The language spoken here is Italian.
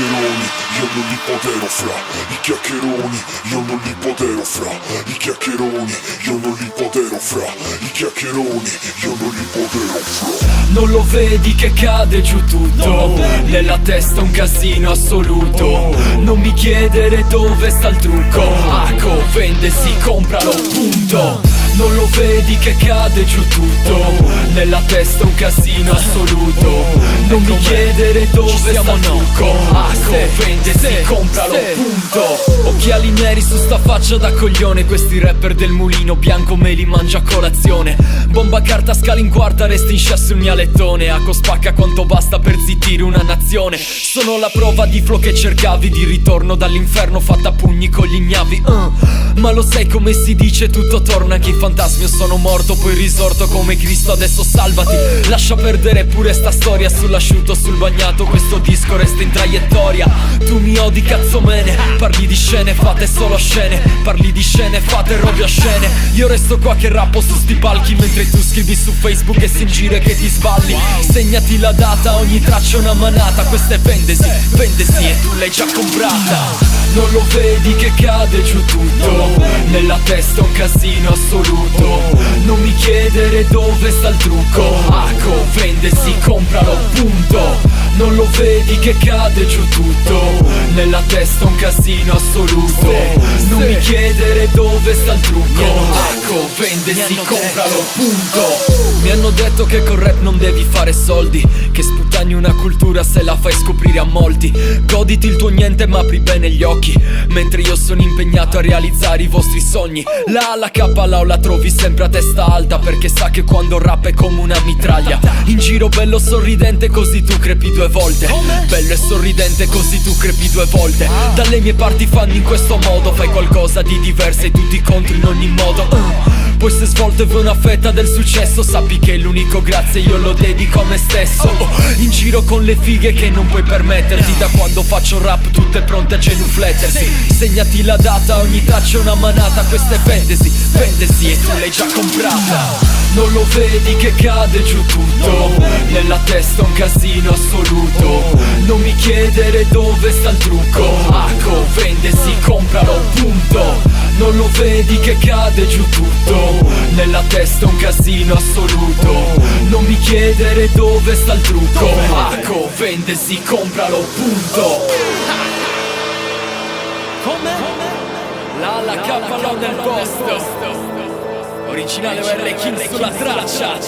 chiacchieroni, io non li potero fra. I chiacchieroni, io non li potero fra. I chiacchieroni, io non li potero fra. I chiacchieroni, io non li potero fra. Non lo vedi che cade giù tutto? Nella testa un casino assoluto. Non mi chiedere dove sta il trucco. Aco, vende, si compralo, punto. Non lo vedi che cade giù tutto? Nella testa un casino assoluto. Non mi chiedere dove sta il trucco. Aco, vende, si compralo, punto. Occhiali neri su sta faccia da coglione. Questi rapper del mulino bianco me li mangia a colazione. Bomba carta, scala in quarta, resti in scia sul mio lettone. Aco spacca quanto basta per zittire una nazione. Sono la prova di flow che cercavi, di ritorno dall'inferno fatta a pugni con gli ignavi. Ma lo sai come si dice, tutto torna che i fantasmi, io sono morto poi risorto come Cristo, adesso salvati. Lascia perdere pure sta storia, sull'asciutto, sul bagnato, questo disco resta in traiettoria. Tu mi odi cazzomene, parli di scene fatte solo scene. Parli di scene fatte robe a scene. Io resto qua che rappo su sti palchi, mentre tu scrivi su Facebook e si ingira che ti sballi. Segnati la data, ogni traccia è una manata. Questa è vendesi, vendesi e tu l'hai già comprata. Non lo vedi che cade giù tutto? Nella testa un casino assoluto. Non mi chiedere dove sta il trucco. Aco, vendesi, compralo, punto. Non lo vedi che cade giù tutto? Nella testa un casino assoluto. Non mi chiedere dove sta il trucco. Aco, vendesi, compralo, punto. Mi hanno detto che col rap non devi fare soldi, che sputani una cultura se la fai scoprire a molti. Goditi il tuo niente ma apri bene gli occhi, mentre io sono impegnato a realizzare i vostri sogni. La K la o la trovi sempre a testa alta, perché sa che quando rap è come una mitraglia. In giro bello sorridente così tu crepi 2 volte. Bello e sorridente così tu crepi 2 volte. Dalle mie parti fanno in questo modo. Fai qualcosa di diverso e tutti contro in ogni modo. Poi se svolto e vuoi una fetta del successo, sappi che l'unico grazie io lo dedico a me stesso. In giro con le fighe che non puoi permetterti. Da quando faccio rap tutte pronte a genuflettersi. Segnati la data, ogni traccia è una manata. Questa è vendesi, vendesi e tu l'hai già comprata. Non lo vedi che cade giù tutto? Nella testa un casino assoluto. Non mi chiedere dove sta il trucco. Aco, vendesi, compralo, punto. Non lo vedi che cade giù tutto? Nella testa un casino assoluto. Non mi chiedere dove sta il trucco. Aco, vendesi, compralo, punto. Come? La K l'ho nel posto. Originale OR King sulla traccia.